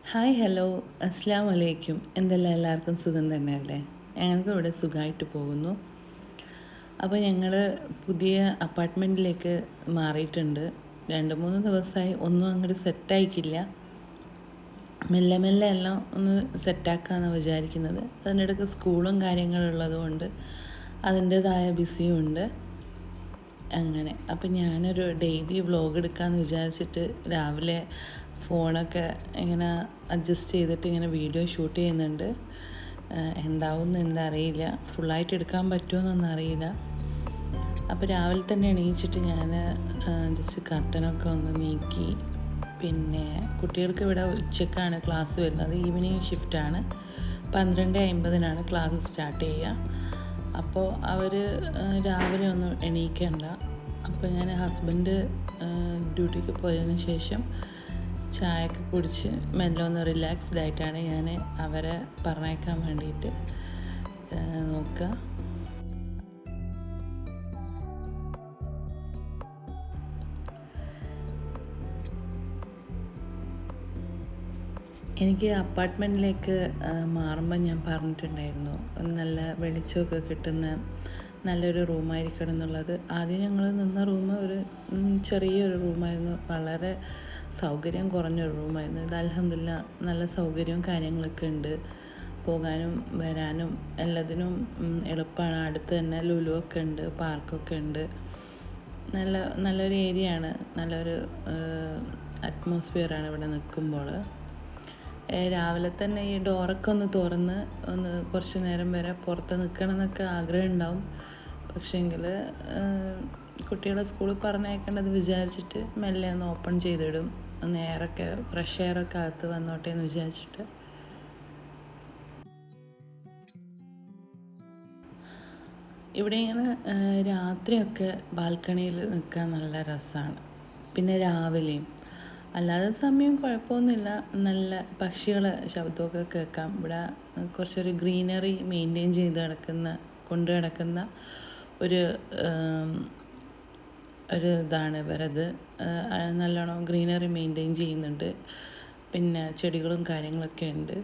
Hi hello അസ്സാം വലൈക്കും. എന്തെല്ലാം എല്ലാവർക്കും സുഖം തന്നെയല്ലേ? ഞങ്ങൾക്ക് ഇവിടെ സുഖമായിട്ട് പോകുന്നു. അപ്പോൾ ഞങ്ങൾ പുതിയ അപ്പാർട്ട്മെൻറ്റിലേക്ക് മാറിയിട്ടുണ്ട്. 2-3 ദിവസമായി ഒന്നും അങ്ങോട്ട് സെറ്റായിക്കില്ല. മെല്ലെ മെല്ലെ എല്ലാം ഒന്ന് സെറ്റാക്കാമെന്നാണ് വിചാരിക്കുന്നത്. അതിനിടയ്ക്ക് സ്കൂളും കാര്യങ്ങളുള്ളത് കൊണ്ട് അതിൻ്റേതായ ബിസിയും ഉണ്ട്. അങ്ങനെ അപ്പം ഞാനൊരു ഡെയിലി വ്ളോഗ് എടുക്കാമെന്ന് വിചാരിച്ചിട്ട് രാവിലെ ഫോണൊക്കെ ഇങ്ങനെ അഡ്ജസ്റ്റ് ചെയ്തിട്ട് ഇങ്ങനെ വീഡിയോ ഷൂട്ട് ചെയ്യുന്നുണ്ട്. എന്താവുമെന്ന് എന്താ അറിയില്ല, ഫുള്ളായിട്ട് എടുക്കാൻ പറ്റുമോയെന്നൊന്നും അറിയില്ല. അപ്പോൾ രാവിലെ തന്നെ എണീച്ചിട്ട് ഞാൻ ജസ്റ്റ് കർട്ടനൊക്കെ ഒന്ന് നീക്കി. പിന്നെ കുട്ടികൾക്ക് ഇവിടെ ഉച്ചക്കാണ് ക്ലാസ് വരുന്നത്, ഈവനിങ് ഷിഫ്റ്റാണ്. 12:50 ക്ലാസ് സ്റ്റാർട്ട് ചെയ്യുക. അപ്പോൾ അവർ രാവിലെ ഒന്നും എണീക്കണ്ട. അപ്പോൾ ഞാൻ ഹസ്ബൻഡ് ഡ്യൂട്ടിക്ക് പോയതിന് ശേഷം ചായയൊക്കെ കുടിച്ച് മെല്ലെ ഒന്ന് റിലാക്സ്ഡ് ആയിട്ടാണ് ഞാൻ അവരെ പറഞ്ഞേക്കാൻ വേണ്ടിയിട്ട് നോക്കുക. എനിക്ക് അപ്പാർട്ട്മെൻറ്റിലേക്ക് മാറുമ്പോൾ ഞാൻ പറഞ്ഞിട്ടുണ്ടായിരുന്നു, നല്ല വെളിച്ചമൊക്കെ കിട്ടുന്ന നല്ലൊരു റൂമായിരിക്കണം എന്നുള്ളത്. ആദ്യം ഞങ്ങൾ നിന്ന റൂം ഒരു ചെറിയൊരു റൂമായിരുന്നു, വളരെ സൗകര്യം കുറഞ്ഞൊരു റൂമായിരുന്നു. ഇത് അൽഹംദുലില്ലാ നല്ല സൗകര്യവും കാര്യങ്ങളൊക്കെ ഉണ്ട്. പോകാനും വരാനും എല്ലാത്തിനും എളുപ്പമാണ്. അടുത്ത് തന്നെ ലുലു ഒക്കെ ഉണ്ട്, പാർക്കൊക്കെ ഉണ്ട്. നല്ലൊരു ഏരിയയാണ്, നല്ലൊരു അറ്റ്മോസ്ഫിയറാണ് ഇവിടെ നിൽക്കുമ്പോൾ. രാവിലെ തന്നെ ഈ ഡോറൊക്കെ ഒന്ന് തുറന്ന് ഒന്ന് കുറച്ച് നേരം വരെ പുറത്ത് നിൽക്കണം എന്നൊക്കെ ആഗ്രഹം ഉണ്ടാവും. പക്ഷേങ്കിൽ കുട്ടികളെ സ്കൂളിൽ പറഞ്ഞയക്കേണ്ടത് വിചാരിച്ചിട്ട് മെല്ലെ ഒന്ന് ഓപ്പൺ ചെയ്തിടും. ഒന്ന് എയറൊക്കെ ഫ്രഷ് എയറൊക്കെ അകത്ത് വന്നോട്ടെ എന്ന് വിചാരിച്ചിട്ട്. ഇവിടെ ഇങ്ങനെ രാത്രിയൊക്കെ ബാൽക്കണിയിൽ നിൽക്കാൻ നല്ല രസമാണ്. പിന്നെ രാവിലെയും അല്ലാതെ സമയം കുഴപ്പമൊന്നുമില്ല. നല്ല പക്ഷികളെ ശബ്ദമൊക്കെ കേൾക്കാം. ഇവിടെ കുറച്ചൊരു ഗ്രീനറി മെയിൻറ്റെയിൻ കൊണ്ട് കിടക്കുന്ന ഒരു ഇതാണ് ഇവരത്. നല്ലോണം ഗ്രീനറി മെയിൻറ്റെയിൻ ചെയ്യുന്നുണ്ട്. പിന്നെ ചെടികളും കാര്യങ്ങളൊക്കെ ഉണ്ട്.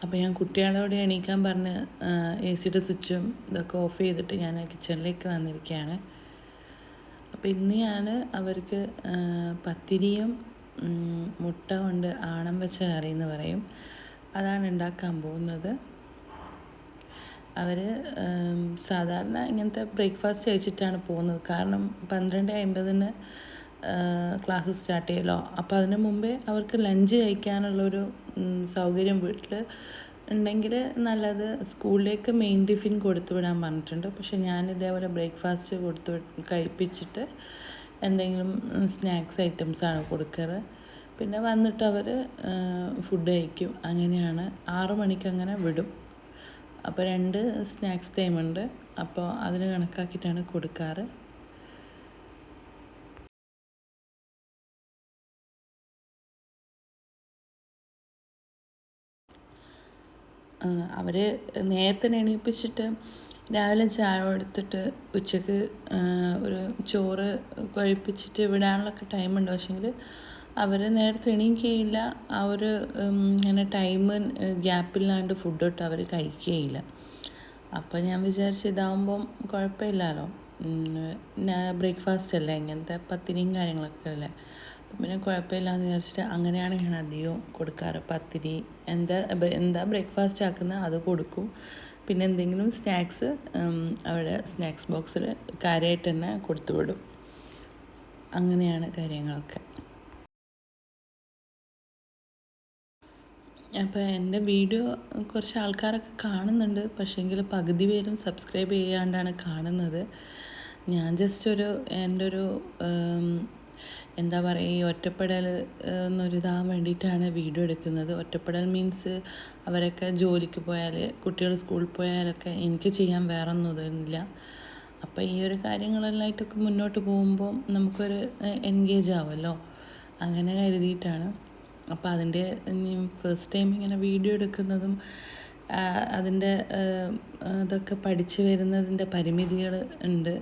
അപ്പോൾ ഞാൻ കുട്ടികളോട് എണീക്കാൻ പറഞ്ഞ് AC-യുടെ സ്വിച്ചും ഇതൊക്കെ ഓഫ് ചെയ്തിട്ട് ഞാൻ കിച്ചണിലേക്ക് വന്നിരിക്കുകയാണ്. അപ്പോൾ ഇന്ന് ഞാൻ അവർക്ക് പത്തിരിയും മുട്ട കൊണ്ട് ആണം വെച്ച കറി എന്ന് പറയും, അതാണ് ഉണ്ടാക്കാൻ പോകുന്നത്. അവർ സാധാരണ ഇങ്ങനത്തെ ബ്രേക്ക്ഫാസ്റ്റ് കഴിച്ചിട്ടാണ് പോകുന്നത്. കാരണം 12:50 ക്ലാസ് സ്റ്റാർട്ട് ചെയ്യലോ. അപ്പോൾ അതിന് മുമ്പേ അവർക്ക് ലഞ്ച് കഴിക്കാനുള്ളൊരു സൗകര്യം വീട്ടിൽ ഉണ്ടെങ്കിൽ നല്ലത്. സ്കൂളിലേക്ക് മെയിൻ ടിഫിൻ കൊടുത്തു വിടാൻ പറഞ്ഞിട്ടുണ്ട്. പക്ഷെ ഞാൻ ഇതേപോലെ ബ്രേക്ക്ഫാസ്റ്റ് കഴിപ്പിച്ചിട്ട് എന്തെങ്കിലും സ്നാക്സ് ഐറ്റംസാണ് കൊടുക്കാറ്. പിന്നെ വന്നിട്ട് അവർ ഫുഡ് കഴിക്കും. അങ്ങനെയാണ്. 6 മണിക്ക് അങ്ങനെ വിടും. അപ്പോൾ 2 സ്നാക്സ് ടൈമുണ്ട്. അപ്പോൾ അതിന് കണക്കാക്കിയിട്ടാണ് കൊടുക്കാറ്. അവർ നേരത്തെ എണീപ്പിച്ചിട്ട് രാവിലെ ചായ കൊടുത്തിട്ട് ഉച്ചക്ക് ഒരു ചോറ് കഴിപ്പിച്ചിട്ട് വിടാനുള്ളൊക്കെ ടൈമുണ്ട്. പക്ഷേങ്കിൽ അവർ നേരത്തെ എണീക്കുകയില്ല. ആ ഒരു ഇങ്ങനെ ടൈം ഗ്യാപ്പില്ലാണ്ട് ഫുഡ് തൊട്ട് അവർ കഴിക്കുകയില്ല. അപ്പോൾ ഞാൻ വിചാരിച്ചു ഇതാവുമ്പം കുഴപ്പമില്ലല്ലോ, ബ്രേക്ക്ഫാസ്റ്റ് അല്ലേ, ഇങ്ങനത്തെ പത്തിരിയും കാര്യങ്ങളൊക്കെ അല്ലേ. പിന്നെ കുഴപ്പമില്ലാന്ന് വിചാരിച്ചിട്ട് അങ്ങനെയാണ് ഞാൻ അധികവും കൊടുക്കാറ്. പത്തിരി എന്താ ബ്രേക്ക്ഫാസ്റ്റ് ആക്കുന്നത് അത് കൊടുക്കും. പിന്നെ എന്തെങ്കിലും സ്നാക്സ് അവിടെ സ്നാക്സ് ബോക്സിൽ കാര്യമായിട്ട് തന്നെ കൊടുത്തു വിടും. അങ്ങനെയാണ് കാര്യങ്ങളൊക്കെ. അപ്പോൾ എൻ്റെ വീഡിയോ കുറച്ച് ആൾക്കാരൊക്കെ കാണുന്നുണ്ട്. പക്ഷേങ്കിൽ പകുതി പേരും സബ്സ്ക്രൈബ് ചെയ്യാണ്ടാണ് കാണുന്നത്. ഞാൻ ജസ്റ്റ് എൻ്റെ ഒരു എന്താ പറയുക, ഈ ഒറ്റപ്പെടൽ ഒന്നൊരിതാൻ വേണ്ടിയിട്ടാണ് വീഡിയോ എടുക്കുന്നത്. ഒറ്റപ്പെടൽ മീൻസ് അവരൊക്കെ ജോലിക്ക് പോയാൽ, കുട്ടികൾ സ്കൂളിൽ പോയാലൊക്കെ എനിക്ക് ചെയ്യാൻ വേറെ ഒന്നും ഇതൊന്നുമില്ല. അപ്പോൾ ഈ ഒരു കാര്യങ്ങളെല്ലാമായിട്ടൊക്കെ മുന്നോട്ട് പോകുമ്പോൾ നമുക്കൊരു എൻഗേജ് ആവുമല്ലോ, അങ്ങനെ കരുതിയിട്ടാണ്. അപ്പോൾ അതിൻ്റെ ഫസ്റ്റ് ടൈം ഇങ്ങനെ വീഡിയോ എടുക്കുന്നതും അതിൻ്റെ ഇതൊക്കെ പഠിച്ചു വരുന്നതിൻ്റെ പരിമിതികൾ ഉണ്ട്.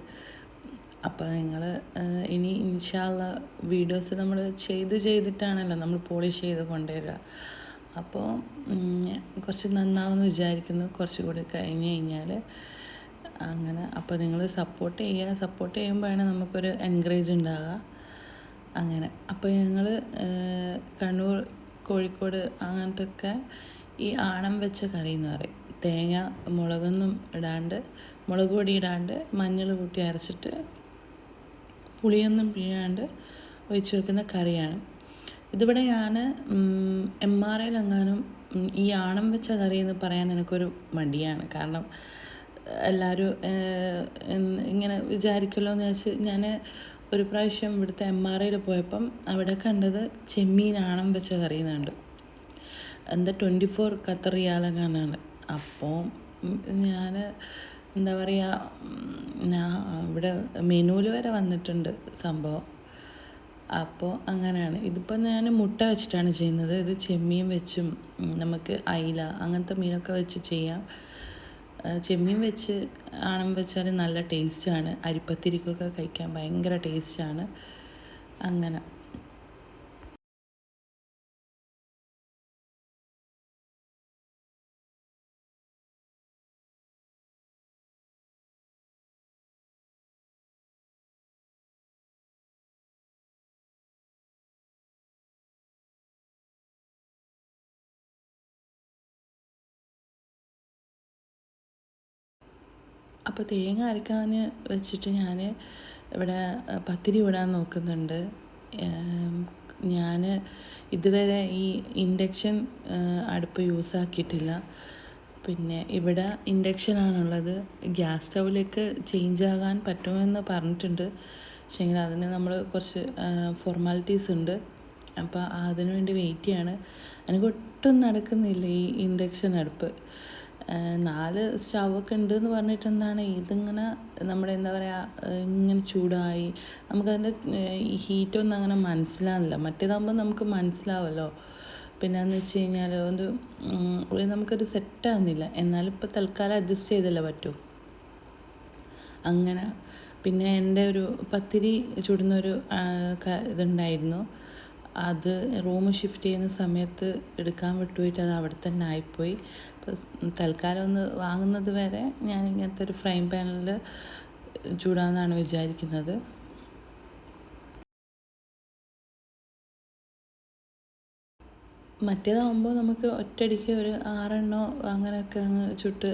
അപ്പോൾ നിങ്ങൾ ഇനി ഇൻഷാ അള്ളാ വീഡിയോസ് നമ്മൾ ചെയ്തിട്ടാണല്ലോ നമ്മൾ പോളിഷ് ചെയ്ത് കൊണ്ടുവരിക. അപ്പോൾ കുറച്ച് നന്നാവുമെന്ന് വിചാരിക്കുന്നു, കുറച്ചുകൂടി കഴിഞ്ഞ് കഴിഞ്ഞാൽ. അങ്ങനെ അപ്പോൾ നിങ്ങൾ സപ്പോർട്ട് ചെയ്യുമ്പോഴാണ് നമുക്കൊരു എൻകറേജ് ഉണ്ടാകുക. അങ്ങനെ അപ്പോൾ ഞങ്ങൾ കണ്ണൂർ, കോഴിക്കോട് അങ്ങനത്തൊക്കെ ഈ ആണം വെച്ച കറി എന്ന് പറയും. തേങ്ങ മുളക് പൊടി ഇടാണ്ട് മഞ്ഞൾ കൂട്ടി അരച്ചിട്ട് പുളിയൊന്നും പിഴിയാണ്ട് ഒഴിച്ച് വെക്കുന്ന കറിയാണ്. ഇതിവിടെ ഞാൻ MRIയിലെങ്ങാനും ഈ ആണം വെച്ച കറി എന്ന് പറയാൻ എനിക്കൊരു മടിയാണ്. കാരണം എല്ലാവരും ഇങ്ങനെ വിചാരിക്കുമല്ലോ എന്ന് വെച്ച് ഞാൻ ഒരു പ്രാവശ്യം ഇവിടുത്തെ MRIയിൽ പോയപ്പം അവിടെ കണ്ടത് ചെമ്മീൻ ആണം വെച്ച കറി എന്നുണ്ട്. എന്താ 24 ഖത്തർ റിയാലെങ്ങാനാണ്. അപ്പോൾ ഞാൻ എന്താ പറയുക, ഇവിടെ മെനുവിൽ വരെ വന്നിട്ടുണ്ട് സംഭവം. അപ്പോൾ അങ്ങനെയാണ്. ഇതിപ്പോൾ ഞാൻ മുട്ട വെച്ചിട്ടാണ് ചെയ്യുന്നത്. ഇത് ചെമ്മീൻ വെച്ചും നമുക്ക് അയില അങ്ങനത്തെ മീനൊക്കെ വെച്ച് ചെയ്യാം. ചെമ്മീൻ വെച്ച് ആണം വെച്ചാൽ നല്ല ടേസ്റ്റാണ്. അരിപ്പത്തിരിക്കൊക്കെ കഴിക്കാൻ ഭയങ്കര ടേസ്റ്റാണ്. അങ്ങനെ അപ്പോൾ തേങ്ങ അരക്കാൻ വെച്ചിട്ട് ഞാൻ ഇവിടെ പത്തിരി ഇടാൻ നോക്കുന്നുണ്ട്. ഞാൻ ഇതുവരെ ഈ ഇൻഡക്ഷൻ അടുപ്പ് യൂസാക്കിയിട്ടില്ല. പിന്നെ ഇവിടെ ഇൻഡക്ഷനാണുള്ളത്. ഗ്യാസ് സ്റ്റൗവിലേക്ക് ചേഞ്ച് ആകാൻ പറ്റുമെന്ന് പറഞ്ഞിട്ടുണ്ട്. പക്ഷേങ്കിൽ അതിന് നമ്മൾ കുറച്ച് ഫോർമാലിറ്റീസ് ഉണ്ട്. അപ്പോൾ അതിനു വേണ്ടി വെയിറ്റ് ചെയ്യാണ്. എനിക്ക് ഒട്ടും നടക്കുന്നില്ല ഈ ഇൻഡക്ഷൻ അടുപ്പ്. 4 സ്റ്റൗവൊക്കെ ഉണ്ടെന്ന് പറഞ്ഞിട്ട് എന്താണ് ഇതിങ്ങനെ നമ്മുടെ എന്താ പറയുക ഇങ്ങനെ ചൂടായി നമുക്കതിൻ്റെ ഈ ഹീറ്റൊന്നും അങ്ങനെ മനസ്സിലാകുന്നില്ല. മറ്റേതാകുമ്പോൾ നമുക്ക് മനസ്സിലാവുമല്ലോ. പിന്നെ എന്ന് വെച്ച് കഴിഞ്ഞാൽ നമുക്കൊരു സെറ്റാകുന്നില്ല. എന്നാലും ഇപ്പോൾ തൽക്കാലം അഡ്ജസ്റ്റ് ചെയ്തല്ലേ പറ്റൂ. അങ്ങനെ പിന്നെ എൻ്റെ ഒരു പത്തിരി ചുടുന്നൊരു ഇതുണ്ടായിരുന്നു. അത് റൂം ഷിഫ്റ്റ് ചെയ്യുന്ന സമയത്ത് എടുക്കാൻ വിട്ടുപോയിട്ട് അത് അവിടെ തന്നെ ആയിപ്പോയി. അപ്പോൾ തൽക്കാലം ഒന്ന് വാങ്ങുന്നത് വരെ ഞാൻ ഇങ്ങനത്തെ ഒരു ഫ്രൈ പാനിൽ ചൂടാമെന്നാണ് വിചാരിക്കുന്നത്. മറ്റേതാകുമ്പോൾ നമുക്ക് ഒറ്റയടിക്ക് ഒരു 6 എണ്ണോ അങ്ങനെയൊക്കെ അങ്ങ് ചുട്ട്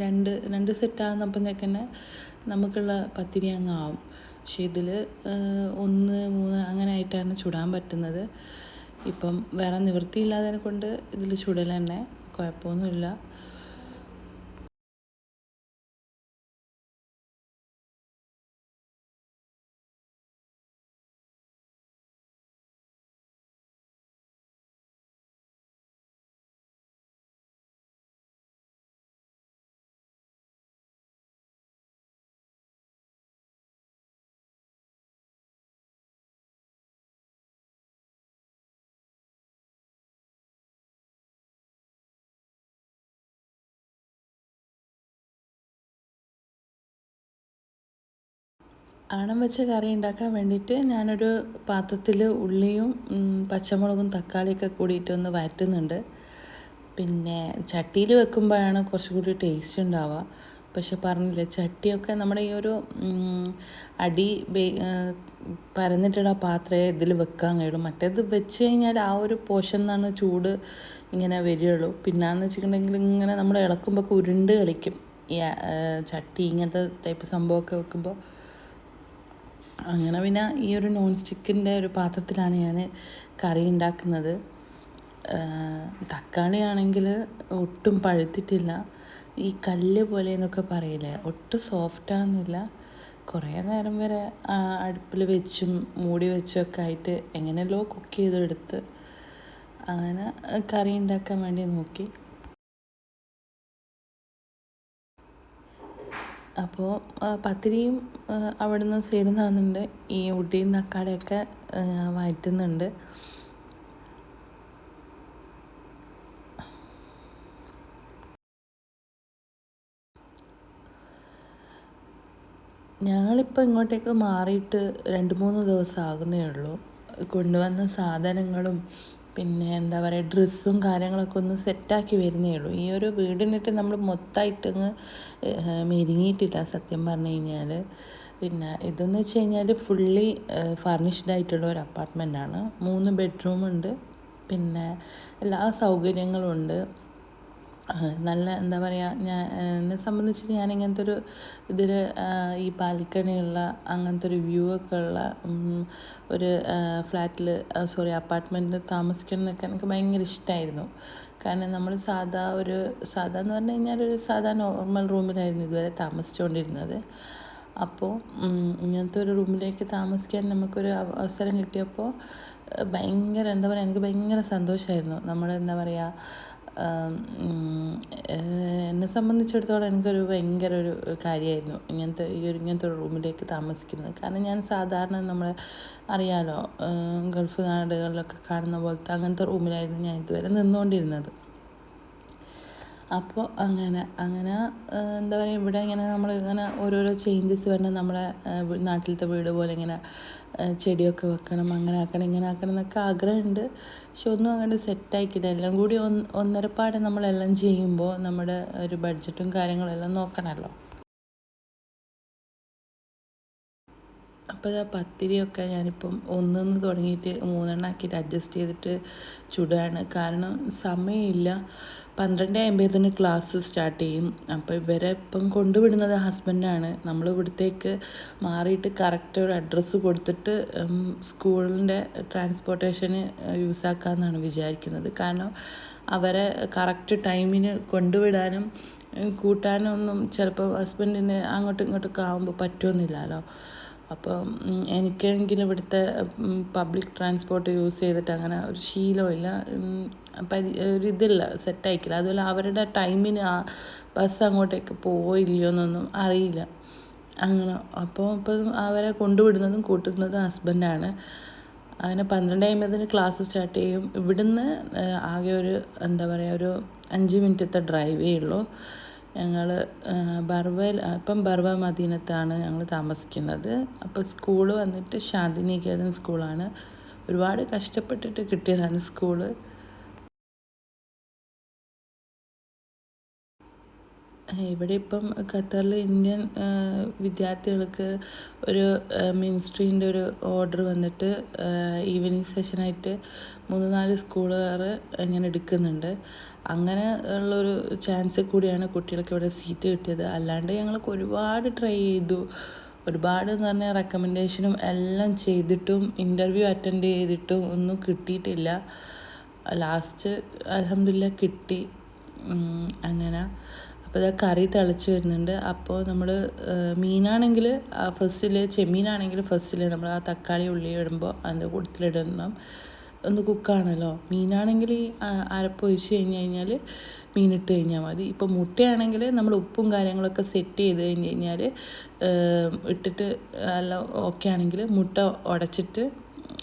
രണ്ട് സെറ്റാകുന്നപ്പോഴത്തേക്ക് തന്നെ നമുക്കുള്ള പത്തിരി അങ്ങ് ആവും. പക്ഷേ ഇതിൽ 1, 3 അങ്ങനെ ആയിട്ടാണ് ചുടാൻ പറ്റുന്നത്. ഇപ്പം വേറെ നിവൃത്തിയില്ലാത്തതിനെ കൊണ്ട് ഇതിൽ ചുടൽ തന്നെ, കുഴപ്പമൊന്നുമില്ല. ആണം വെച്ച കറി ഉണ്ടാക്കാൻ വേണ്ടിയിട്ട് ഞാനൊരു പാത്രത്തിൽ ഉള്ളിയും പച്ചമുളകും തക്കാളിയൊക്കെ കൂടിയിട്ട് ഒന്ന് വഴറ്റുന്നുണ്ട്. പിന്നെ ചട്ടിയിൽ വെക്കുമ്പോഴാണ് കുറച്ചുകൂടി ടേസ്റ്റ് ഉണ്ടാവുക. പക്ഷെ പറഞ്ഞില്ലേ, ചട്ടിയൊക്കെ നമ്മുടെ ഈ ഒരു അടി പരന്നിട്ടുള്ള പാത്രമേ ഇതിൽ വെക്കാൻ കഴിയുള്ളൂ. മറ്റേത് വെച്ച് കഴിഞ്ഞാൽ ആ ഒരു പോർഷൻ നിന്നാണ് ചൂട് ഇങ്ങനെ വരികയുള്ളൂ. പിന്നെയെന്ന് വെച്ചിട്ടുണ്ടെങ്കിൽ ഇങ്ങനെ നമ്മൾ ഇളക്കുമ്പോൾ ഉരുണ്ട് കളിക്കും ഈ ചട്ടി ഇങ്ങനത്തെ ടൈപ്പ് സംഭവമൊക്കെ വെക്കുമ്പോൾ. അങ്ങനെ പിന്നെ ഈ ഒരു നോൺ സ്റ്റിക്കിൻ്റെ ഒരു പാത്രത്തിലാണ് ഞാൻ കറി ഉണ്ടാക്കുന്നത്. തക്കാളി ആണെങ്കിൽ ഒട്ടും പഴുത്തിട്ടില്ല. ഈ കല്ല് പോലെ എന്നൊക്കെ പറയില്ലേ, ഒട്ടും സോഫ്റ്റാകുന്നില്ല. കുറേ നേരം വരെ അടുപ്പിൽ വെച്ചും മൂടി വെച്ചൊക്കെ ആയിട്ട് എങ്ങനെയല്ലോ കുക്ക് ചെയ്തെടുത്ത് അങ്ങനെ കറി ഉണ്ടാക്കാൻ വേണ്ടി നോക്കി. അപ്പോൾ പത്തിരിയും അവിടെ നിന്ന് സൈഡിൽ നിന്ന് ആകുന്നുണ്ട്. ഈ ഉള്ളിയും തക്കാളിയൊക്കെ വഴറ്റുന്നുണ്ട്. ഞങ്ങളിപ്പോൾ ഇങ്ങോട്ടേക്ക് മാറിയിട്ട് 2-3 ദിവസം ആകുന്നേ ഉള്ളൂ. കൊണ്ടുവന്ന സാധനങ്ങളും പിന്നെ എന്താ പറയുക ഡ്രസ്സും കാര്യങ്ങളൊക്കെ ഒന്ന് സെറ്റാക്കി വരുന്നേ ഉള്ളൂ. ഈ ഒരു വീടിനിട്ട് നമ്മൾ മൊത്തമായിട്ടങ്ങ് മെരുങ്ങിയിട്ടില്ല സത്യം പറഞ്ഞു കഴിഞ്ഞാൽ. പിന്നെ ഇതെന്ന് വെച്ച് കഴിഞ്ഞാൽ ഫുള്ളി ഫർണിഷ്ഡ് ആയിട്ടുള്ള ഒരു അപ്പാർട്ട്മെൻറ്റാണ്. 3 ബെഡ്റൂമുണ്ട്, പിന്നെ എല്ലാ സൗകര്യങ്ങളും ഉണ്ട്. നല്ല എന്താ പറയുക, എന്നെ സംബന്ധിച്ച് ഞാൻ ഇങ്ങനത്തെ ഒരു ഇതിൽ ഈ ബാൽക്കണിയുള്ള അങ്ങനത്തെ ഒരു വ്യൂ ഒക്കെ ഉള്ള ഒരു ഫ്ലാറ്റിൽ അപ്പാർട്ട്മെൻറ്റിൽ താമസിക്കണം എന്നൊക്കെ എനിക്ക് ഭയങ്കര ഇഷ്ടമായിരുന്നു. കാരണം നമ്മൾ സാധാ എന്ന് പറഞ്ഞു കഴിഞ്ഞാൽ ഒരു സാധാ നോർമൽ റൂമിലായിരുന്നു ഇതുവരെ താമസിച്ചുകൊണ്ടിരുന്നത്. അപ്പോൾ ഇങ്ങനത്തെ ഒരു റൂമിലേക്ക് താമസിക്കാൻ നമുക്കൊരു അവസരം കിട്ടിയപ്പോൾ ഭയങ്കര എന്താ പറയുക, എനിക്ക് ഭയങ്കര സന്തോഷമായിരുന്നു. നമ്മൾ എന്താ പറയുക, എന്നെ സംബന്ധിച്ചിടത്തോളം എനിക്കൊരു ഭയങ്കര ഒരു കാര്യമായിരുന്നു ഇങ്ങനത്തെ ഒരു റൂമിലേക്ക് താമസിക്കുന്നത്. കാരണം ഞാൻ സാധാരണ നമ്മൾ അറിയാലോ, ഗൾഫ് നാടുകളിലൊക്കെ കാണുന്ന പോലത്തെ അങ്ങനത്തെ റൂമിലായിരുന്നു ഞാൻ ഇതുവരെ നിന്നുകൊണ്ടിരുന്നത്. അപ്പോൾ അങ്ങനെ എന്താ പറയുക, ഇവിടെ ഇങ്ങനെ നമ്മളിങ്ങനെ ഓരോരോ ചേഞ്ചസ് വരണം. നമ്മളെ നാട്ടിലത്തെ വീട് പോലെ ഇങ്ങനെ ചെടിയൊക്കെ വെക്കണം, അങ്ങനെ ആക്കണം ഇങ്ങനെ ആക്കണം എന്നൊക്കെ ആഗ്രഹമുണ്ട്. പക്ഷെ ഒന്നും അങ്ങോട്ട് സെറ്റാക്കിയില്ല. എല്ലാം കൂടി ഒന്നരപ്പാടെ നമ്മളെല്ലാം ചെയ്യുമ്പോൾ നമ്മുടെ ഒരു ബഡ്ജറ്റും കാര്യങ്ങളും എല്ലാം നോക്കണമല്ലോ. അപ്പോൾ പത്തിരിയൊക്കെ ഞാനിപ്പം ഒന്നൊന്ന് തുടങ്ങിയിട്ട് 3 ആക്കിയിട്ട് അഡ്ജസ്റ്റ് ചെയ്തിട്ട് ചുടുകയാണ്. കാരണം സമയമില്ല. 12:50 ക്ലാസ് സ്റ്റാർട്ട് ചെയ്യും. അപ്പോൾ ഇവരെ ഇപ്പം കൊണ്ടുവിടുന്നത് ഹസ്ബൻഡാണ്. നമ്മൾ ഇവിടത്തേക്ക് മാറിയിട്ട് കറക്റ്റ് ഒരു അഡ്രസ്സ് കൊടുത്തിട്ട് സ്കൂളിൻ്റെ ട്രാൻസ്പോർട്ടേഷന് യൂസാക്കാമെന്നാണ് വിചാരിക്കുന്നത്. കാരണം അവരെ കറക്റ്റ് ടൈമിന് കൊണ്ടുവിടാനും കൂട്ടാനും ഒന്നും ചിലപ്പോൾ ഹസ്ബൻഡിന് അങ്ങോട്ടും ഇങ്ങോട്ടൊക്കെ ആകുമ്പോൾ പറ്റുമെന്നില്ലല്ലോ. അപ്പം എനിക്കാണെങ്കിൽ ഇവിടുത്തെ പബ്ലിക് ട്രാൻസ്പോർട്ട് യൂസ് ചെയ്തിട്ട് അങ്ങനെ ഒരു ശീലമില്ല, ഒരിതില്ല, സെറ്റായിക്കില്ല. അതുപോലെ അവരുടെ ടൈമിന് ആ ബസ് അങ്ങോട്ടേക്ക് പോവോ ഇല്ലയോ എന്നൊന്നും അറിയില്ല. അങ്ങനെ അപ്പോൾ ഇപ്പം അവരെ കൊണ്ടുവിടുന്നതും കൂട്ടുന്നതും ഹസ്ബൻഡാണ്. അങ്ങനെ 12:50 ക്ലാസ് സ്റ്റാർട്ട് ചെയ്യും. ഇവിടുന്ന് ആകെ ഒരു എന്താ പറയുക, ഒരു 5 മിനിറ്റത്തെ ഡ്രൈവേ ഉള്ളൂ. ഞങ്ങൾ ബർവ മദീനത്താണ് ഞങ്ങൾ താമസിക്കുന്നത്. അപ്പോൾ സ്കൂള് വന്നിട്ട് ശാന്തിനികേതൻ സ്കൂളാണ്. ഒരുപാട് കഷ്ടപ്പെട്ടിട്ട് കിട്ടിയതാണ് സ്കൂള്. ഇവിടെ ഇപ്പം ഖത്തറിൽ ഇന്ത്യൻ വിദ്യാർത്ഥികൾക്ക് ഒരു മിനിസ്ട്രീൻ്റെ ഒരു ഓർഡർ വന്നിട്ട് ഈവനിങ് സെഷനായിട്ട് 3-4 സ്കൂളുകാർ ഇങ്ങനെ എടുക്കുന്നുണ്ട്. അങ്ങനെ ഉള്ളൊരു ചാൻസ് കൂടിയാണ് കുട്ടികൾക്ക് ഇവിടെ സീറ്റ് കിട്ടിയത്. അല്ലാണ്ട് ഞങ്ങൾക്ക് ഒരുപാട് ട്രൈ ചെയ്തു, ഒരുപാട് എന്ന് പറഞ്ഞാൽ റെക്കമെൻഡേഷനും എല്ലാം ചെയ്തിട്ടും ഇൻ്റർവ്യൂ അറ്റൻഡ് ചെയ്തിട്ടും ഒന്നും കിട്ടിയിട്ടില്ല. ലാസ്റ്റ് അൽഹംദുലില്ലാ കിട്ടി. അങ്ങനെ അപ്പോൾ ഇതാ കറി തിളച്ച് വരുന്നുണ്ട്. അപ്പോൾ നമ്മൾ മീനാണെങ്കിൽ ചെമ്മീനാണെങ്കിൽ ഫസ്റ്റിൽ നമ്മൾ ആ തക്കാളി ഉള്ളി ഇടുമ്പോൾ അതിൻ്റെ കൂട്ടത്തിലിടണം, ഒന്ന് കുക്കാണല്ലോ. മീനാണെങ്കിൽ അരപ്പ് ഒഴിച്ച് കഴിഞ്ഞാൽ മീനിട്ട് കഴിഞ്ഞാൽ മതി. ഇപ്പോൾ മുട്ടയാണെങ്കിൽ നമ്മൾ ഉപ്പും കാര്യങ്ങളൊക്കെ സെറ്റ് ചെയ്ത് കഴിഞ്ഞാൽ ഇട്ടിട്ട് എല്ലാം ഓക്കെ ആണെങ്കിൽ മുട്ട ഉടച്ചിട്ട്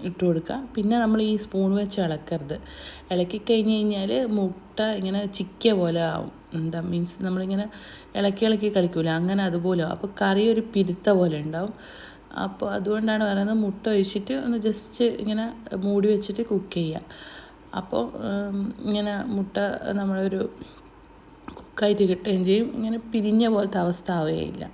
ഇട്ട് കൊടുക്കുക. പിന്നെ നമ്മൾ ഈ സ്പൂൺ വെച്ച് ഇളക്കരുത്. ഇളക്കി കഴിഞ്ഞാൽ മുട്ട ഇങ്ങനെ ചിക്കിയ പോലെ ആവും. എന്താ മീൻസ് നമ്മളിങ്ങനെ ഇളക്കി കളിക്കൂല, അങ്ങനെ അതുപോലെ. അപ്പോൾ കറി ഒരു പിരുത്ത പോലെ ഉണ്ടാവും. അപ്പോൾ അതുകൊണ്ടാണ് പറയുന്നത് മുട്ട ഒഴിച്ചിട്ട് ഒന്ന് ജസ്റ്റ് ഇങ്ങനെ മൂടി വെച്ചിട്ട് കുക്ക് ചെയ്യുക. അപ്പോൾ ഇങ്ങനെ മുട്ട നമ്മളൊരു കുക്കായിട്ട് കിട്ടുകയും ചെയ്യും. ഇങ്ങനെ പിരിഞ്ഞ പോലത്തെ അവസ്ഥ ആവുകയില്ല.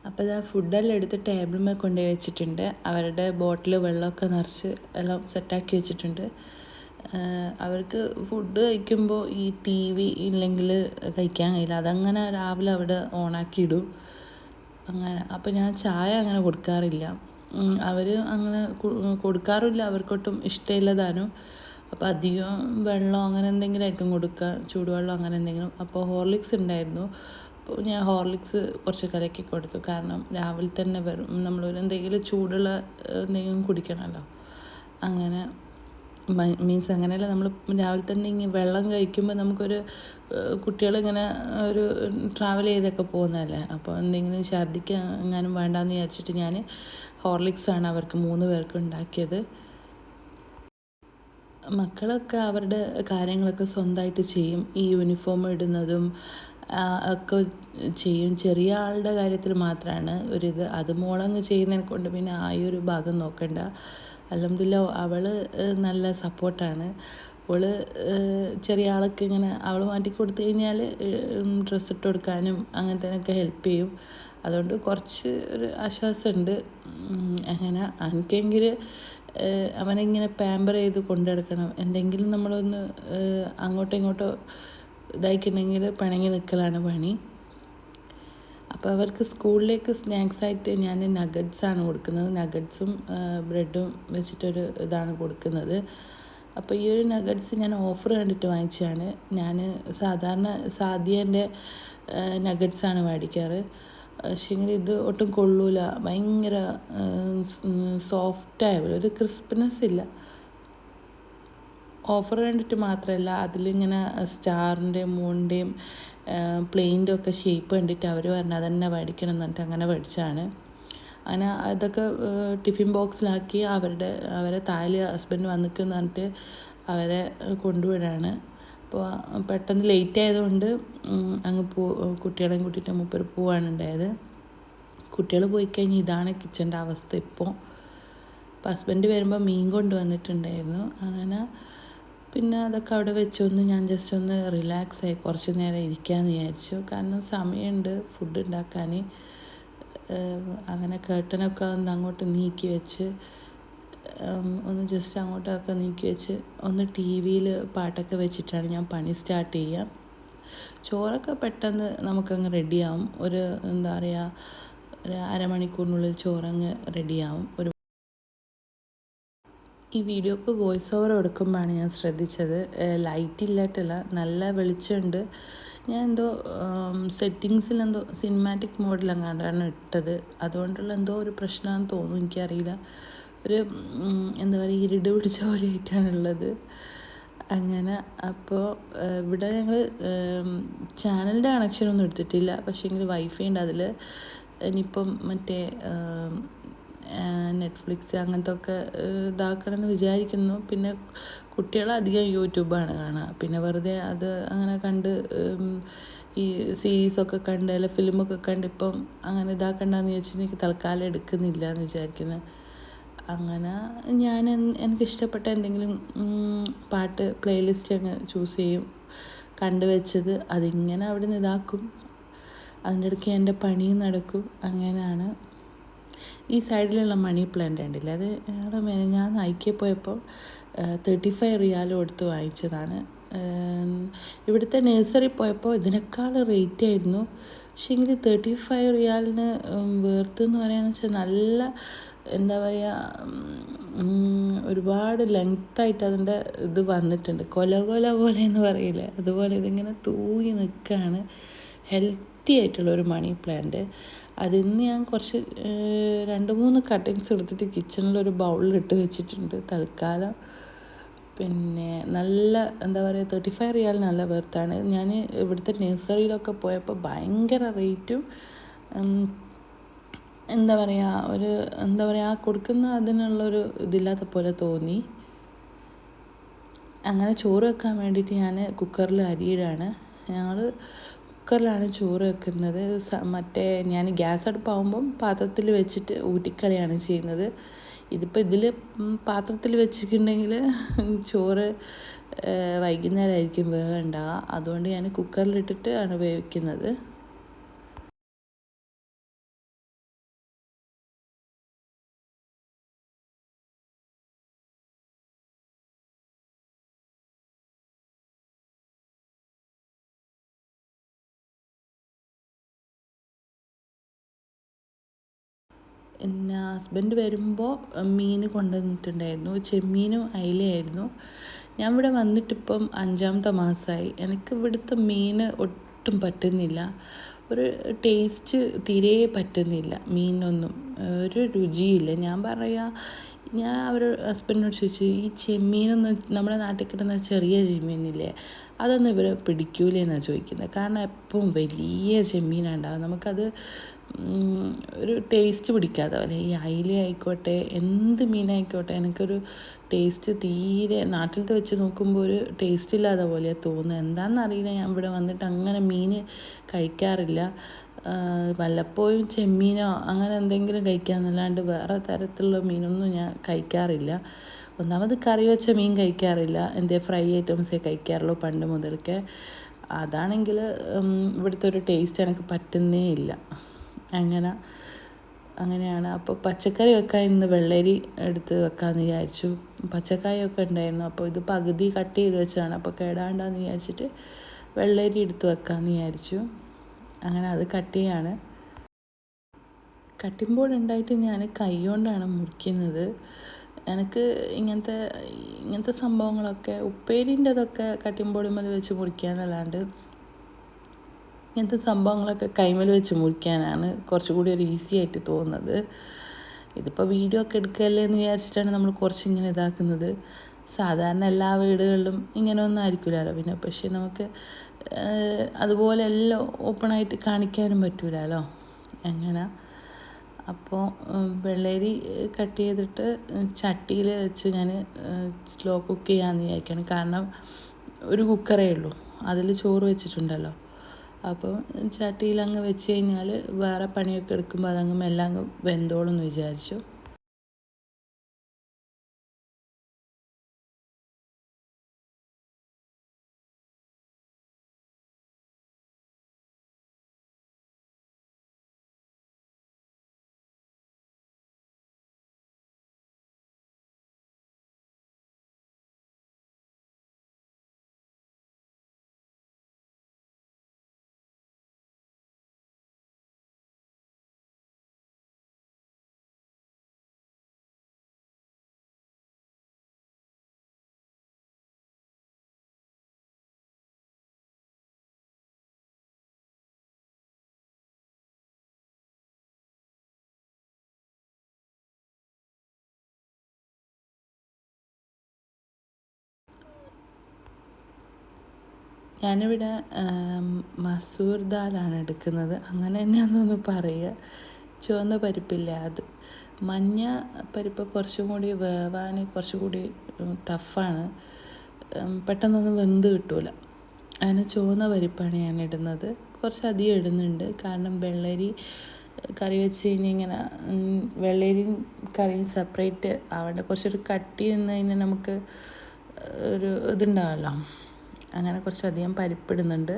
അപ്പോൾ ഇതാ ഫുഡെല്ലാം എടുത്ത് ടേബിളിന്മേൽ കൊണ്ടുപോയി വെച്ചിട്ടുണ്ട്. അവരുടെ ബോട്ടിൽ വെള്ളമൊക്കെ നിറച്ച് എല്ലാം സെറ്റാക്കി വെച്ചിട്ടുണ്ട്. അവർക്ക് ഫുഡ് കഴിക്കുമ്പോൾ ഈ TV ഇല്ലെങ്കിൽ കഴിക്കാൻ കഴിയില്ല. അതങ്ങനെ രാവിലെ അവിടെ ഓണാക്കി ഇടും. അങ്ങനെ അപ്പോൾ ഞാൻ ചായ അങ്ങനെ കൊടുക്കാറില്ല. അവർ അങ്ങനെ കൊടുക്കാറില്ല, അവർക്കൊട്ടും ഇഷ്ടമില്ലതാനും. അപ്പോൾ അധികം വെള്ളം അങ്ങനെ എന്തെങ്കിലും ആയിരിക്കും കൊടുക്കുക, ചൂടുവെള്ളം അങ്ങനെ എന്തെങ്കിലും. അപ്പോൾ ഹോർലിക്സ് ഉണ്ടായിരുന്നു. ഞാൻ ഹോർലിക്സ് കുറച്ച് കലക്കി കൊടുത്തു. കാരണം രാവിലെ തന്നെ വരും നമ്മളൊരു എന്തെങ്കിലും ചൂടുള്ള എന്തെങ്കിലും കുടിക്കണമല്ലോ. അങ്ങനെ മീൻസ് അങ്ങനെയല്ല, നമ്മൾ രാവിലെ തന്നെ ഇങ്ങനെ വെള്ളം കഴിക്കുമ്പോൾ നമുക്കൊരു കുട്ടികളിങ്ങനെ ഒരു ട്രാവൽ ചെയ്തൊക്കെ പോകുന്നതല്ലേ, അപ്പോൾ എന്തെങ്കിലും ഛർദ്ദിക്കാൻ എങ്ങാനും വേണ്ടാന്ന് വിചാരിച്ചിട്ട് ഞാൻ ഹോർലിക്സാണ് അവർക്ക് 3 പേർക്ക് ഉണ്ടാക്കിയത്. മക്കളൊക്കെ അവരുടെ കാര്യങ്ങളൊക്കെ സ്വന്തമായിട്ട് ചെയ്യും. ഈ യൂണിഫോം ഇടുന്നതും ഒക്കെ ചെയ്യും. ചെറിയ ആളുടെ കാര്യത്തിൽ മാത്രമാണ് ഒരിത്. അത് മോളങ്ങ് ചെയ്യുന്നതിനെ കൊണ്ട് പിന്നെ ആ ഒരു ഭാഗം നോക്കണ്ട. അൽഹംദുലില്ലാ അവൾ നല്ല സപ്പോർട്ടാണ്. അവൾ ചെറിയ ആൾക്ക് ഇങ്ങനെ അവൾ മാറ്റി കൊടുത്തു കഴിഞ്ഞാൽ ഡ്രസ്സ് ഇട്ട് കൊടുക്കാനും അങ്ങനത്തേനൊക്കെ ഹെൽപ്പ് ചെയ്യും. അതുകൊണ്ട് കുറച്ച് ഒരു ആശ്വാസമുണ്ട്. അങ്ങനെ എനിക്കെങ്കിൽ അവനിങ്ങനെ പാമ്പർ ചെയ്ത് കൊണ്ടുനടക്കണം. എന്തെങ്കിലും നമ്മളൊന്ന് അങ്ങോട്ടോ ഇങ്ങോട്ടോ ഇതായിട്ടുണ്ടെങ്കിൽ പിണങ്ങി നിൽക്കലാണ് പണി. അപ്പോൾ അവർക്ക് സ്കൂളിലേക്ക് സ്നാക്സായിട്ട് ഞാൻ നഗറ്റ്സാണ് കൊടുക്കുന്നത്. നഗറ്റ്സും ബ്രെഡും വെച്ചിട്ടൊരു ഇതാണ് കൊടുക്കുന്നത്. അപ്പോൾ ഈ ഒരു നഗറ്റ്സ് ഞാൻ ഓഫർ കണ്ടിട്ട് വാങ്ങിച്ചതാണ്. ഞാൻ സാധാരണ സാദിയേൻ്റെ നഗറ്റ്സാണ് മേടിക്കാറ്. പക്ഷേങ്കിൽ ഇത് ഒട്ടും കൊള്ളൂല. ഭയങ്കര സോഫ്റ്റായ പോലെ, ഒരു ക്രിസ്പിനെസ് ഇല്ല. ഓഫർ കണ്ടിട്ട് മാത്രമല്ല, അതിലിങ്ങനെ സ്റ്റാറിൻ്റെയും മൂണിൻ്റെയും പ്ലെയിൻ്റെ ഒക്കെ ഷേപ്പ് കണ്ടിട്ട് അവർ പറഞ്ഞു അതന്നെ മേടിക്കണം എന്ന് പറഞ്ഞിട്ട് അങ്ങനെ മേടിച്ചതാണ്. അങ്ങനെ അതൊക്കെ ടിഫിൻ ബോക്സിലാക്കി അവരെ താഴെ ഹസ്ബൻഡ് വന്നിക്കെന്ന് പറഞ്ഞിട്ട് അവരെ കൊണ്ടുവിടാണ്. അപ്പോൾ പെട്ടെന്ന് ലേറ്റ് ആയതുകൊണ്ട് അങ്ങ് കുട്ടികളെയും കൂട്ടിയിട്ട് മൂപ്പർ പോവാണ് ഉണ്ടായത്. കുട്ടികൾ പോയി കഴിഞ്ഞ് ഇതാണ് കിച്ചൻ്റെ അവസ്ഥ ഇപ്പോൾ. അപ്പോൾ ഹസ്ബൻഡ് വരുമ്പോൾ മീൻ കൊണ്ടുവന്നിട്ടുണ്ടായിരുന്നു. അങ്ങനെ പിന്നെ അതൊക്കെ അവിടെ വെച്ചൊന്ന് ഞാൻ ജസ്റ്റ് ഒന്ന് റിലാക്സായി കുറച്ച് നേരം ഇരിക്കാമെന്ന് വിചാരിച്ചു. കാരണം സമയമുണ്ട് ഫുഡ് ഉണ്ടാക്കാൻ. അങ്ങനെ കർട്ടനൊക്കെ ഒന്ന് അങ്ങോട്ട് നീക്കി വെച്ച് ഒന്ന് ജസ്റ്റ് അങ്ങോട്ടൊക്കെ നീക്കി വെച്ച് ഒന്ന് ടി വിയിൽ പാട്ടൊക്കെ വെച്ചിട്ടാണ് ഞാൻ പണി സ്റ്റാർട്ട് ചെയ്യുക. ചോറൊക്കെ പെട്ടെന്ന് നമുക്കങ്ങ് റെഡിയാവും. ഒരു എന്താ പറയുക, ഒരു അരമണിക്കൂറിനുള്ളിൽ ചോറങ്ങ് റെഡിയാവും. ഈ വീഡിയോക്ക് വോയിസ് ഓവർ കൊടുക്കുമ്പോഴാണ് ഞാൻ ശ്രദ്ധിച്ചത് ലൈറ്റ് ഇല്ലായിട്ടല്ല, നല്ല വെളിച്ചമുണ്ട്. ഞാൻ എന്തോ സെറ്റിങ്സിലെന്തോ സിനിമാറ്റിക് മോഡിലെങ്ങാണ്ടാണ് ഇട്ടത്. അതുകൊണ്ടുള്ള എന്തോ ഒരു പ്രശ്നമാണെന്ന് തോന്നുന്നു, എനിക്കറിയില്ല. ഒരു എന്താ പറയുക, ഇരുട് പിടിച്ച പോലെ ആയിട്ടാണുള്ളത്. അങ്ങനെ അപ്പോൾ ഇവിടെ ഞങ്ങൾ ചാനലിൻ്റെ കണക്ഷനൊന്നും എടുത്തിട്ടില്ല. പക്ഷേങ്കിൽ വൈഫൈ ഉണ്ട് അതിൽ. ഇനിയിപ്പം മറ്റേ നെറ്റ്ഫ്ലിക്സ് അങ്ങനത്തെ ഒക്കെ ഇതാക്കണമെന്ന് വിചാരിക്കുന്നു. പിന്നെ കുട്ടികളധികം യൂട്യൂബാണ് കാണുക. പിന്നെ വെറുതെ അത് അങ്ങനെ കണ്ട് ഈ സീരീസൊക്കെ കണ്ട് അല്ല ഫിലിമൊക്കെ കണ്ട് ഇപ്പം അങ്ങനെ ഇതാക്കണ്ടെന്ന് വിചാരിച്ചിട്ട് എനിക്ക് തൽക്കാലം എടുക്കുന്നില്ല എന്ന് വിചാരിക്കുന്നത്. അങ്ങനെ ഞാൻ എനിക്കിഷ്ടപ്പെട്ട എന്തെങ്കിലും പാട്ട് പ്ലേലിസ്റ്റ് അങ്ങ് ചൂസ് ചെയ്യും. കണ്ടുവച്ചത് അതിങ്ങനെ അവിടെ നിന്ന് ഇതാക്കും. അതിൻ്റെ ഇടയ്ക്ക് എൻ്റെ പണിയും നടക്കും. അങ്ങനെയാണ്. ഈ സൈഡിലുള്ള മണി പ്ലാന്റ് ഉണ്ടല്ലേ, അത് ഞങ്ങളുടെ ഞാൻ നയിക്കേ പോയപ്പോൾ 35 റിയാൽ കൊടുത്ത് വാങ്ങിച്ചതാണ്. ഇവിടുത്തെ നഴ്സറി പോയപ്പോൾ ഇതിനേക്കാൾ റേറ്റ് ആയിരുന്നു. പക്ഷേങ്കിൽ 35 റിയാലിന് വേർത്തെന്ന് പറയാന്ന് വെച്ചാൽ നല്ല എന്താ പറയുക, ഒരുപാട് ലെങ്ത്തായിട്ട് അതിൻ്റെ ഇത് വന്നിട്ടുണ്ട്. കൊല പോലെ എന്ന് പറയില്ലേ, അതുപോലെ ഇതിങ്ങനെ തൂങ്ങി നിൽക്കുകയാണ്. ഹെൽത്തി ആയിട്ടുള്ളൊരു മണി പ്ലാന്റ്. അതിൽ നിന്ന് ഞാൻ കുറച്ച് 2-3 കട്ടിങ്സ് എടുത്തിട്ട് കിച്ചണിലൊരു ബൗളിലിട്ട് വെച്ചിട്ടുണ്ട് തൽക്കാലം. പിന്നെ നല്ല എന്താ പറയുക, 35 റിയാൽ നല്ല വെർത്താണ്. ഞാൻ ഇവിടുത്തെ നഴ്സറിയിലൊക്കെ പോയപ്പോൾ ഭയങ്കര റേറ്റും എന്താ പറയുക കൊടുക്കുന്ന അതിനുള്ളൊരു ഇതില്ലാത്ത പോലെ തോന്നി. അങ്ങനെ ചോറ് വെക്കാൻ വേണ്ടിയിട്ട് ഞാൻ കുക്കറിൽ അരിയിടാണ്. ഞങ്ങൾ കുക്കറിലാണ് ചോറ് വെക്കുന്നത്. മറ്റേ ഞാൻ ഗ്യാസ് അടുപ്പാകുമ്പം പാത്രത്തിൽ വെച്ചിട്ട് ഊറ്റിക്കളയാണ് ചെയ്യുന്നത്. ഇതിപ്പോൾ ഇതിൽ പാത്രത്തിൽ വെച്ചിട്ടുണ്ടെങ്കിൽ ചോറ് വൈകുന്നേരമായിരിക്കും വേവുണ്ടാവുക. അതുകൊണ്ട് ഞാൻ കുക്കറിലിട്ടിട്ട് ആണ് വേവിക്കുന്നത്. പിന്നെ ഹസ്ബൻഡ് വരുമ്പോൾ മീൻ കൊണ്ടുവന്നിട്ടുണ്ടായിരുന്നു. ചെമ്മീനും അയിലയായിരുന്നു. ഞാൻ ഇവിടെ വന്നിട്ടിപ്പം 5-ാമത്തെ മാസമായി. എനിക്ക് ഇവിടുത്തെ മീൻ ഒട്ടും പറ്റുന്നില്ല. ഒരു ടേസ്റ്റ് തീരെ പറ്റുന്നില്ല, മീനൊന്നും ഒരു രുചിയില്ല. ഞാൻ ഹസ്ബൻഡിനോട് ചോദിച്ചു, ഈ ചെമ്മീനൊന്നും നമ്മുടെ നാട്ടിൽ കിട്ടുന്ന ചെറിയ ചെമ്മീനില്ലേ, അതൊന്നും ഇവർ പിടിക്കൂലേ എന്നാണ് ചോദിക്കുന്നത്. കാരണം എപ്പം വലിയ ചെമ്മീനാണ് ഉണ്ടാകും, നമുക്കത് ഒരു ടേസ്റ്റ് പിടിക്കാതെ പോലെ. ഈ അയില ആയിക്കോട്ടെ, എന്ത് മീനായിക്കോട്ടെ, എനിക്കൊരു ടേസ്റ്റ് തീരെ നാട്ടിലത്തെ വെച്ച് നോക്കുമ്പോൾ ഒരു ടേസ്റ്റ് ഇല്ലാതെ പോലെയാണ് തോന്നുന്നത്. എന്താണെന്നറിയില്ല, ഞാൻ ഇവിടെ വന്നിട്ട് അങ്ങനെ മീൻ കഴിക്കാറില്ല. വല്ലപ്പോഴും ചെമ്മീനോ അങ്ങനെ എന്തെങ്കിലും കഴിക്കാമെന്നല്ലാണ്ട് വേറെ തരത്തിലുള്ള മീനൊന്നും ഞാൻ കഴിക്കാറില്ല. ഒന്നാമത് കറി വെച്ച മീൻ കഴിക്കാറില്ല, ഫ്രൈ ഐറ്റംസേ കഴിക്കാറുള്ളൂ പണ്ട് മുതൽക്കേ. അതാണെങ്കിൽ ഇവിടുത്തെ ഒരു ടേസ്റ്റ് എനിക്ക് പറ്റുന്നേ ഇല്ല. അങ്ങനെയാണ്. അപ്പോൾ പച്ചക്കറി വെക്കാൻ ഇന്ന് വെള്ളരി എടുത്ത് വെക്കാമെന്ന് വിചാരിച്ചു. പച്ചക്കായൊക്കെ ഉണ്ടായിരുന്നു, അപ്പോൾ ഇത് പകുതി കട്ട് ചെയ്ത് വെച്ചാണ്, അപ്പോൾ കേടാണ്ടെന്ന് വിചാരിച്ചിട്ട് വെള്ളരി എടുത്ത് വെക്കാമെന്ന് വിചാരിച്ചു. അങ്ങനെ അത് കട്ട് ചെയ്യാണ്. കട്ടിംഗ് ബോർഡ് ഉണ്ടായിട്ട് ഞാൻ കൈ കൊണ്ടാണ് മുറിക്കുന്നത്. എനിക്ക് ഇങ്ങനത്തെ സംഭവങ്ങളൊക്കെ, ഉപ്പേരിൻ്റെതൊക്കെ കട്ടിംഗ് ബോർഡിന്മേൽ വെച്ച് മുറിക്കാന്നല്ലാണ്ട് ഇങ്ങനത്തെ സംഭവങ്ങളൊക്കെ കൈമേൽ വെച്ച് മുറിക്കാനാണ് കുറച്ചുകൂടി ഒരു ഈസി ആയിട്ട് തോന്നുന്നത്. ഇതിപ്പോൾ വീഡിയോ ഒക്കെ എടുക്കുകയല്ലേ എന്ന് വിചാരിച്ചിട്ടാണ് നമ്മൾ കുറച്ചിങ്ങനെ ഇതാക്കുന്നത്. സാധാരണ എല്ലാ വീടുകളിലും ഇങ്ങനെ ഒന്നും ആയിരിക്കില്ലല്ലോ. പിന്നെ പക്ഷേ നമുക്ക് അതുപോലെ എല്ലാം ഓപ്പണായിട്ട് കാണിക്കാനും പറ്റില്ലല്ലോ. അപ്പോൾ വെള്ളരി കട്ട് ചെയ്തിട്ട് ചട്ടിയിൽ വെച്ച് ഞാൻ സ്ലോ കുക്ക് ചെയ്യാമെന്ന് വിചാരിക്കുകയാണ്. കാരണം ഒരു കുക്കറേ ഉള്ളൂ, അതിൽ ചോറ് വെച്ചിട്ടുണ്ടല്ലോ. അപ്പോൾ ചട്ടിയിൽ അങ്ങ് വെച്ച് കഴിഞ്ഞാൽ വേറെ പണിയൊക്കെ എടുക്കുമ്പോൾ അതങ്ങ് മെല്ലെ അങ്ങ് വെന്തോളും എന്ന് വിചാരിച്ചു. ഞാനിവിടെ മസൂർ ദാലാണ് എടുക്കുന്നത്, അങ്ങനെ തന്നെയാണെന്നൊന്ന് പറയുക. ചുവന്ന പരിപ്പില്ല അത്. മഞ്ഞ പരിപ്പ് കുറച്ചും കൂടി വേവാൻ കുറച്ചും കൂടി ടഫാണ്, പെട്ടെന്നൊന്നും വെന്ത് കിട്ടില്ല. അതിന് ചുവന്ന പരിപ്പാണ് ഞാൻ ഇടുന്നത്. കുറച്ചധികം ഇടുന്നുണ്ട്, കാരണം വെള്ളരി കറി വെച്ച് കഴിഞ്ഞാൽ ഇങ്ങനെ വെള്ളരിയും കറിയും സെപ്പറേറ്റ് ആവേണ്ട, കുറച്ചൊരു കട്ടി നിന്ന് കഴിഞ്ഞാൽ നമുക്ക് ഒരു ഇതുണ്ടാവല്ലോ. അങ്ങനെ കുറച്ചധികം പരിപ്പിടുന്നുണ്ട്.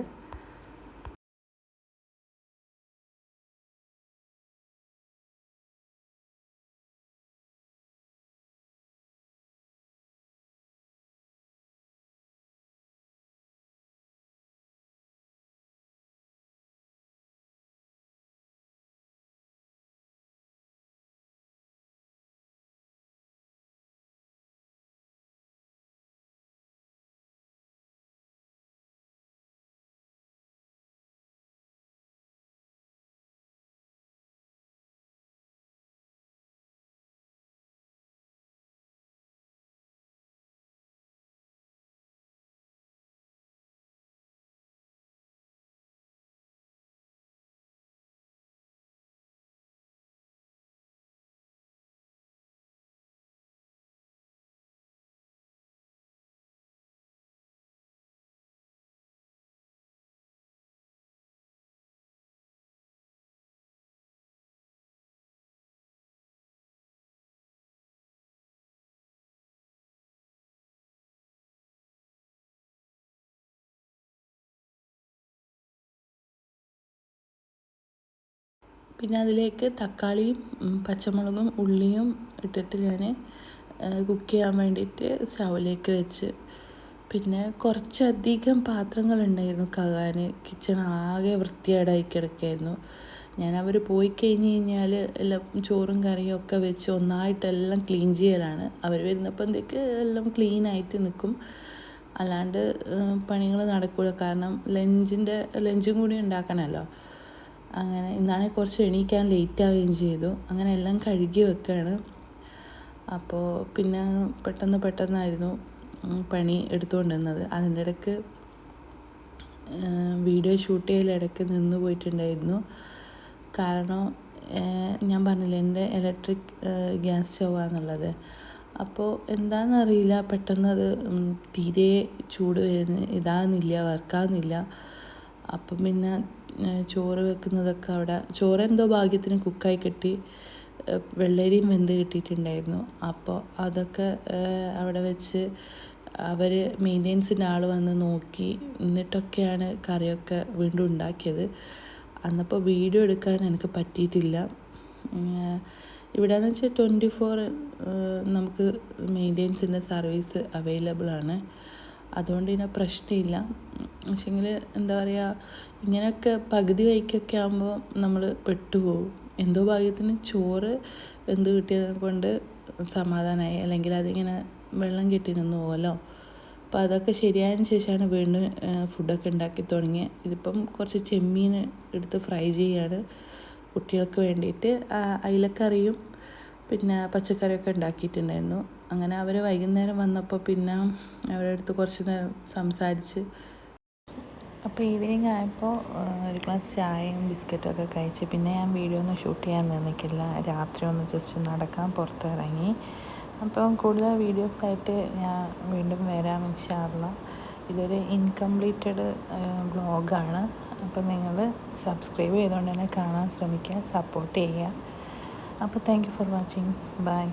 പിന്നെ അതിലേക്ക് തക്കാളിയും പച്ചമുളകും ഉള്ളിയും ഇട്ടിട്ട് ഞാൻ കുക്ക് ചെയ്യാൻ വേണ്ടിയിട്ട് സ്റ്റൗവിലേക്ക് വെച്ച്. പിന്നെ കുറച്ചധികം പാത്രങ്ങളുണ്ടായിരുന്നു കഴുകാൻ. കിച്ചൺ ആകെ വൃത്തികേടായി കിടക്കുകയായിരുന്നു. അവർ പോയി കഴിഞ്ഞാൽ എല്ലാം ചോറും കറിയും ഒക്കെ വെച്ച് ഒന്നായിട്ടെല്ലാം ക്ലീൻ ചെയ്യലാണ്. അവർ വരുന്നപ്പോഴത്തേക്ക് എല്ലാം ക്ലീനായിട്ട് നിൽക്കും. അല്ലാണ്ട് പണികൾ നടക്കില്ല, കാരണം ലഞ്ചും കൂടി ഉണ്ടാക്കണമല്ലോ. അങ്ങനെ ഇന്നാണെങ്കിൽ കുറച്ച് എണീക്കാൻ ലേറ്റ് ആവുകയും ചെയ്തു. അങ്ങനെ എല്ലാം കഴുകി വെക്കുകയാണ്. അപ്പോൾ പിന്നെ പെട്ടെന്നായിരുന്നു പണി എടുത്തുകൊണ്ടിരുന്നത്. അതിൻ്റെ ഇടയ്ക്ക് വീഡിയോ ഷൂട്ട് ചെയ്യലിടയ്ക്ക് നിന്ന് പോയിട്ടുണ്ടായിരുന്നു. കാരണം ഞാൻ പറഞ്ഞില്ലേ എൻ്റെ ഇലക്ട്രിക് ഗ്യാസ് സ്റ്റൗവാണെന്നുള്ളത്. അപ്പോൾ എന്താണെന്നറിയില്ല, പെട്ടെന്ന് അത് തീരെ ചൂട് ഇതാകുന്നില്ല, വർക്കാകുന്നില്ല. അപ്പം പിന്നെ ചോറ് വെക്കുന്നതൊക്കെ അവിടെ ചോറ് എന്തോ ഭാഗ്യത്തിന് കുക്കായി കിട്ടി. വെള്ളരിയും വെന്ത് കിട്ടിയിട്ടുണ്ടായിരുന്നു. അപ്പോൾ അതൊക്കെ അവിടെ വെച്ച് അവർ മെയിൻ്റെനൻസിൻ്റെ ആൾ വന്ന് നോക്കി എന്നിട്ടൊക്കെയാണ് കറിയൊക്കെ വീണ്ടും ഉണ്ടാക്കിയത്. അന്നപ്പോൾ വീഡിയോ എടുക്കാൻ എനിക്ക് പറ്റിയിട്ടില്ല. ഇവിടെയെന്ന് വെച്ചാൽ 24 നമുക്ക് മെയിൻ്റെനൻസിൻ്റെ സർവീസ് അവൈലബിൾ ആണ്. അതുകൊണ്ട് ഇതിന് പ്രശ്നമില്ല. പക്ഷേങ്കിൽ എന്താ പറയുക, ഇങ്ങനെയൊക്കെ പകുതി വഴിക്കൊക്കെ ആകുമ്പോൾ നമ്മൾ പെട്ടുപോകും. എന്തോ ഭാഗ്യത്തിന് ചോറ് വെന്ത് കിട്ടിയത് കൊണ്ട് സമാധാനമായി, അല്ലെങ്കിൽ അതിങ്ങനെ വെള്ളം കെട്ടി നിന്ന് പോകുമല്ലോ. അപ്പോൾ അതൊക്കെ ശരിയായതിന് ശേഷമാണ് വീണ്ടും ഫുഡൊക്കെ ഉണ്ടാക്കി തുടങ്ങിയത്. ഇതിപ്പം കുറച്ച് ചെമ്മീൻ എടുത്ത് ഫ്രൈ ചെയ്യുകയാണ് കുട്ടികൾക്ക് വേണ്ടിയിട്ട്. അയിലക്കറിയും പിന്നെ പച്ചക്കറിയൊക്കെ ഉണ്ടാക്കിയിട്ടുണ്ടായിരുന്നു. അങ്ങനെ അവർ വൈകുന്നേരം വന്നപ്പോൾ പിന്നെ അവരുടെ അടുത്ത് കുറച്ച് നേരം സംസാരിച്ച്. അപ്പോൾ ഈവനിങ് ആയപ്പോൾ ഒരു ഗ്ലാസ് ചായയും ബിസ്ക്കറ്റും ഒക്കെ കഴിച്ച് പിന്നെ ഞാൻ വീഡിയോ ഒന്നും ഷൂട്ട് ചെയ്യാൻ നിന്നിക്കില്ല. രാത്രി ഒന്ന് ജസ്റ്റ് നടക്കാൻ പുറത്തിറങ്ങി. അപ്പം കൂടുതൽ വീഡിയോസായിട്ട് ഞാൻ വീണ്ടും വരാം ഇൻഷാ അല്ലാഹ്. ഇതൊരു ഇൻകംപ്ലീറ്റഡ് വ്ളോഗാണ്. അപ്പം നിങ്ങൾ സബ്സ്ക്രൈബ് ചെയ്തുകൊണ്ട് തന്നെ കാണാൻ ശ്രമിക്കുക, സപ്പോർട്ട് ചെയ്യുക. അപ്പോൾ thank you for watching. By.